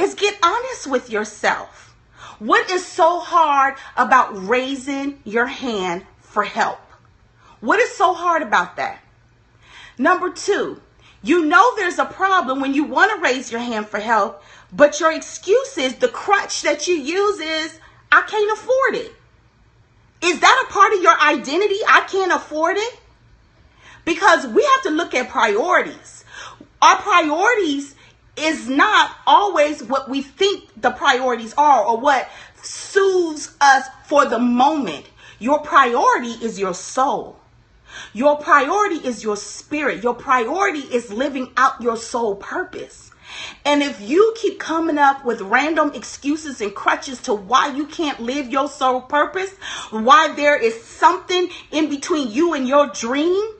is get honest with yourself. What is so hard about raising your hand for help? What is so hard about that? Number two, you know there's a problem when you want to raise your hand for help, but your excuse is, the crutch that you use is, I can't afford it. Is that a part of your identity? I can't afford it? Because we have to look at priorities. Our priorities is not always what we think the priorities are or what soothes us for the moment. Your priority is your soul. Your priority is your spirit. Your priority is living out your soul purpose. And if you keep coming up with random excuses and crutches to why you can't live your soul purpose, why there is something in between you and your dream,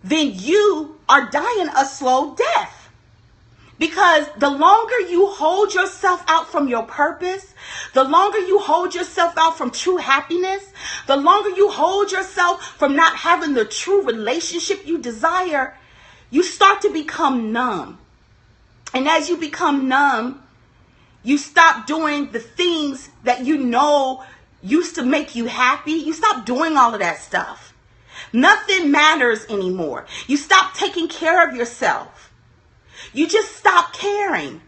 then you are dying a slow death. Because the longer you hold yourself out from your purpose, the longer you hold yourself out from true happiness, the longer you hold yourself from not having the true relationship you desire, you start to become numb. And as you become numb, you stop doing the things that you know used to make you happy. You stop doing all of that stuff. Nothing matters anymore. You stop taking care of yourself. You just stop caring.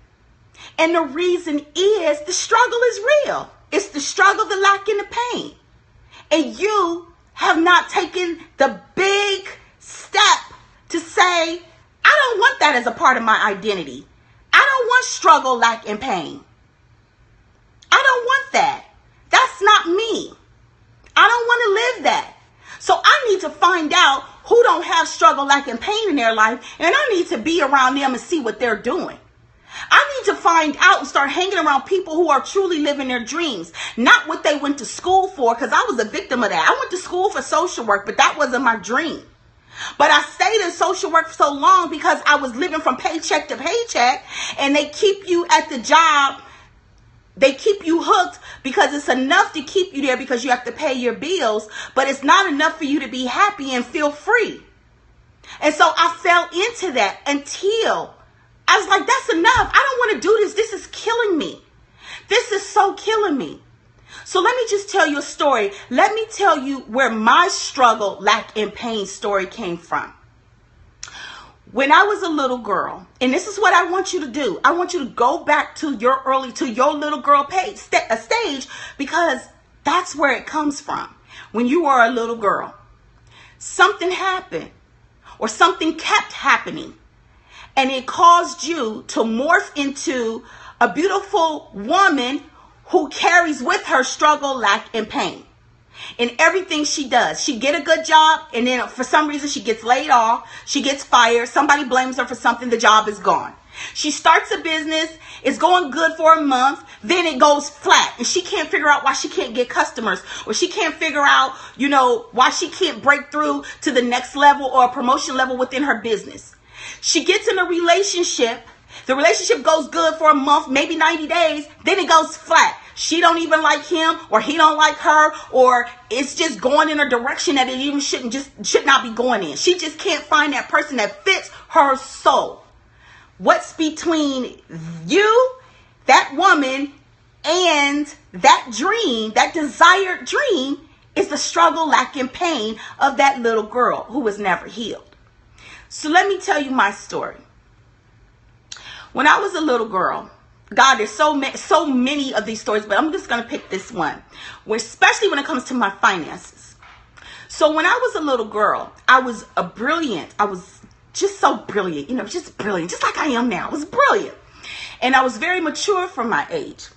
And the reason is the struggle is real. It's the struggle, the lack, and the pain. And you have not taken the big step to say, I don't want that as a part of my identity. I don't want struggle, lack, and pain. I don't want that. That's not me. I don't want to live that. So I need to find out who don't have struggle, lack, and pain in their life, and I need to be around them and see what they're doing. I need to find out and start hanging around people who are truly living their dreams, not what they went to school for, because I was a victim of that. I went to school for social work, but that wasn't my dream. But I stayed in social work for so long because I was living from paycheck to paycheck, and they keep you at the job. They keep you hooked because it's enough to keep you there because you have to pay your bills, but it's not enough for you to be happy and feel free. And so I fell into that until I was like, that's enough. I don't want to do this. This is killing me. This is so killing me. So let me just tell you a story. Let me tell you where my struggle, lack, and pain story came from. When I was a little girl, and this is what I want you to do. I want you to go back to your little girl stage, because that's where it comes from. When you were a little girl, something happened or something kept happening, and it caused you to morph into a beautiful woman who carries with her struggle, lack, and pain. In everything she does, she get a good job, and then for some reason she gets laid off, she gets fired, somebody blames her for something, the job is gone. She starts a business, it's going good for a month, then it goes flat, and she can't figure out why she can't get customers, or she can't figure out, why she can't break through to the next level or a promotion level within her business. She gets in a relationship, the relationship goes good for a month, maybe 90 days, then it goes flat. She don't even like him, or he don't like her, or it's just going in a direction that it even should not be going in. She just can't find that person that fits her soul. What's between you, that woman, and that dream, that desired dream, is the struggle, lack, and pain of that little girl who was never healed. So let me tell you my story. When I was a little girl, God, there's so many of these stories, but I'm just going to pick this one, especially when it comes to my finances. So when I was a little girl, I was just so brilliant, just brilliant, just like I am now. I was brilliant. And I was very mature for my age.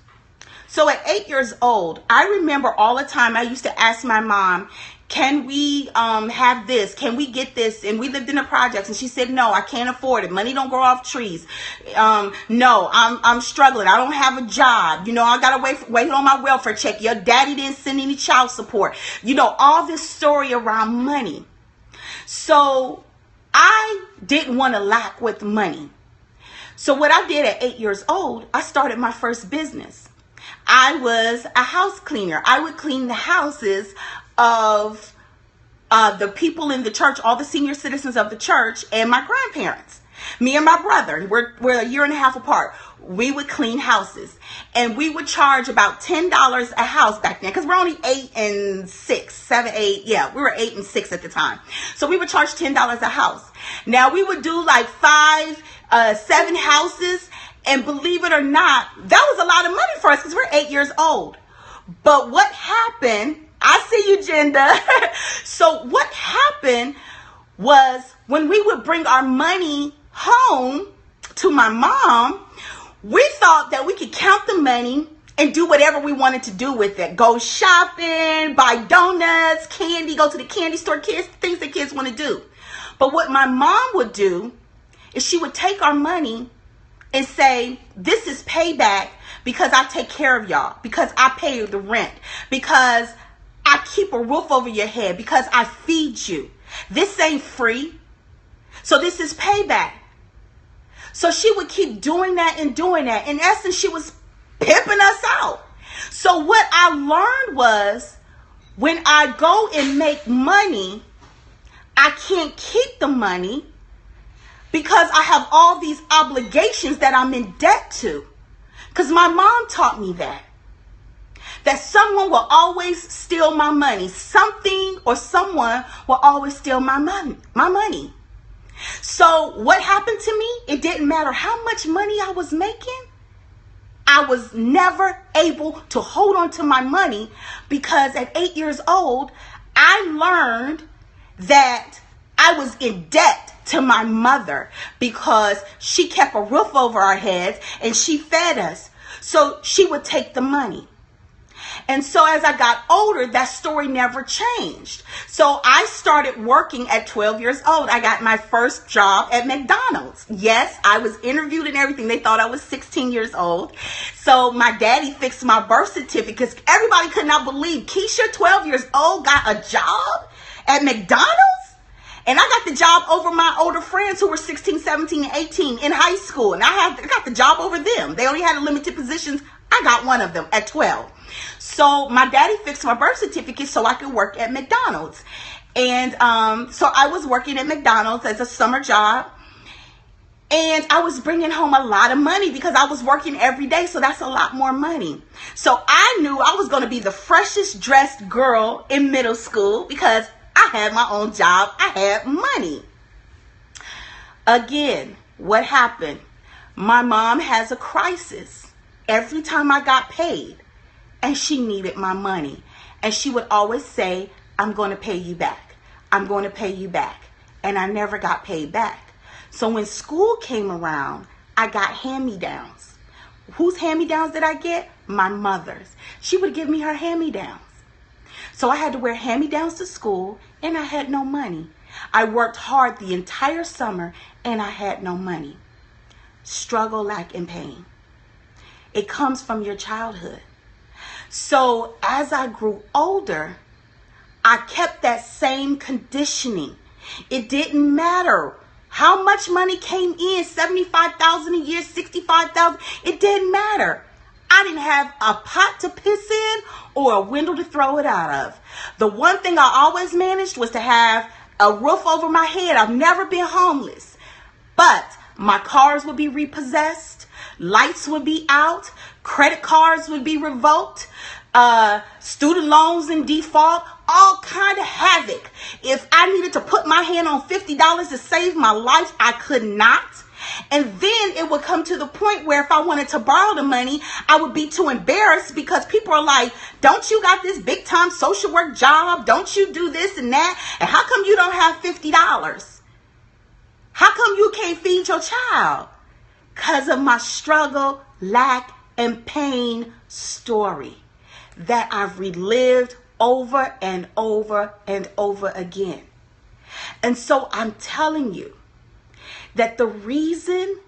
So at 8 years old, I remember all the time I used to ask my mom, can we have this? Can we get this? And we lived in the projects, and she said, no, I can't afford it. Money don't grow off trees. No, I'm struggling. I don't have a job. I got to wait on my welfare check. Your daddy didn't send any child support. All this story around money. So I didn't want to lack with money. So what I did at 8 years old, I started my first business. I was a house cleaner. I would clean the houses of the people in the church, all the senior citizens of the church, and my grandparents. Me and my brother, we're a year and a half apart. we would clean houses, and we would charge about $10 a house back then, because we're only 8 and 6, 7, 8. Yeah, we were 8 and 6 at the time. So we would charge $10 a house. Now we would do like 5, 7 houses, and believe it or not, that was a lot of money for us because we're 8 years old. But what happened, I see you, Jenda. So what happened was when we would bring our money home to my mom, we thought that we could count the money and do whatever we wanted to do with it. Go shopping, buy donuts, candy, go to the candy store, things that kids want to do. But what my mom would do is she would take our money and say, this is payback because I take care of y'all, because I pay the rent, because I keep a roof over your head, because I feed you. This ain't free. So this is payback. So she would keep doing that and doing that. In essence, she was pimping us out. So what I learned was, when I go and make money, I can't keep the money because I have all these obligations that I'm in debt to. Because my mom taught me that someone will always steal my money. Something or someone will always steal my money. So what happened to me? It didn't matter how much money I was making. I was never able to hold on to my money because at 8 years old, I learned that I was in debt to my mother because she kept a roof over our heads and she fed us. So she would take the money. And so as I got older, that story never changed. So I started working at 12 years old. I got my first job at McDonald's. Yes, I was interviewed and everything. They thought I was 16 years old. So my daddy fixed my birth certificate because everybody could not believe Keisha, 12 years old, got a job at McDonald's. And I got the job over my older friends who were 16, 17, and 18 in high school. And I got the job over them. They only had limited positions. I got one of them at 12. So my daddy fixed my birth certificate so I could work at McDonald's. And so I was working at McDonald's as a summer job. And I was bringing home a lot of money because I was working every day. So that's a lot more money. So I knew I was going to be the freshest dressed girl in middle school because I had my own job. I had money. Again, what happened? My mom has a crisis every time I got paid. And she needed my money. And she would always say, I'm going to pay you back. I'm going to pay you back. And I never got paid back. So when school came around, I got hand-me-downs. Whose hand-me-downs did I get? My mother's. She would give me her hand-me-downs. So I had to wear hand-me-downs to school, and I had no money. I worked hard the entire summer, and I had no money. Struggle, lack, and pain. It comes from your childhood. So as I grew older, I kept that same conditioning. It didn't matter how much money came in, $75,000 a year, $65,000. It didn't matter. I didn't have a pot to piss in or a window to throw it out of. The one thing I always managed was to have a roof over my head. I've never been homeless. But my cars would be repossessed. Lights would be out. Credit cards would be revoked. Student loans in default. All kind of havoc. If I needed to put my hand on $50 to save my life, I could not. And then it would come to the point where if I wanted to borrow the money, I would be too embarrassed because people are like, don't you got this big time social work job? Don't you do this and that? And how come you don't have $50? How come you can't feed your child? Because of my struggle, lack, and pain story that I've relived over and over and over again. And so I'm telling you that the reason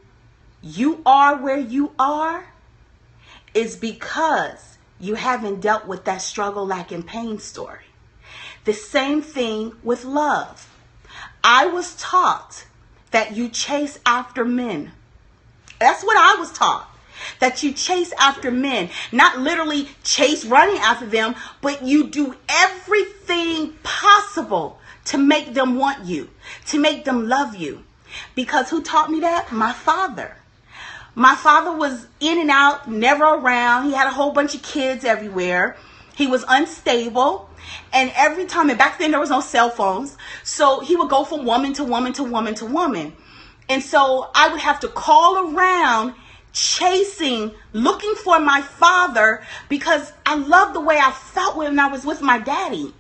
you are where you are is because you haven't dealt with that struggle, lack, and pain story. The same thing with love. I was taught that you chase after men. That's what I was taught. That you chase after men, not literally chase running after them, but you do everything possible to make them want you, to make them love you. Because who taught me that? My father. My father was in and out, never around. He had a whole bunch of kids everywhere. He was unstable. And every time, and back then there was no cell phones, so he would go from woman to woman to woman to woman. And so I would have to call around chasing, looking for my father, because I loved the way I felt when I was with my daddy.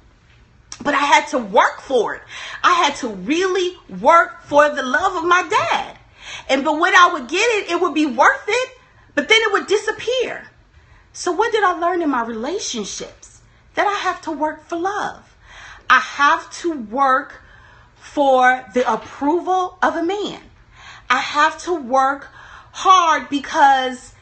But I had to work for it. I had to really work for the love of my dad. But when I would get it, it would be worth it, but then it would disappear. So what did I learn in my relationships? That I have to work for love. I have to work for the approval of a man. I have to work hard because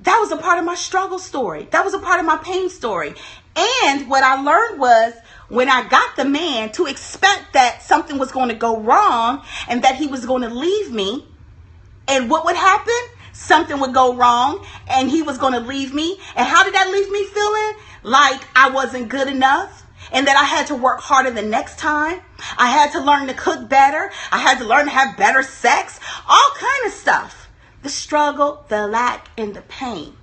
that was a part of my struggle story. That was a part of my pain story. And what I learned was, when I got the man, to expect that something was going to go wrong and that he was going to leave me. And what would happen? Something would go wrong and he was going to leave me. And how did that leave me feeling? Like I wasn't good enough, and that I had to work harder the next time. I had to learn to cook better. I had to learn to have better sex. All kind of stuff. The struggle, the lack, and the pain.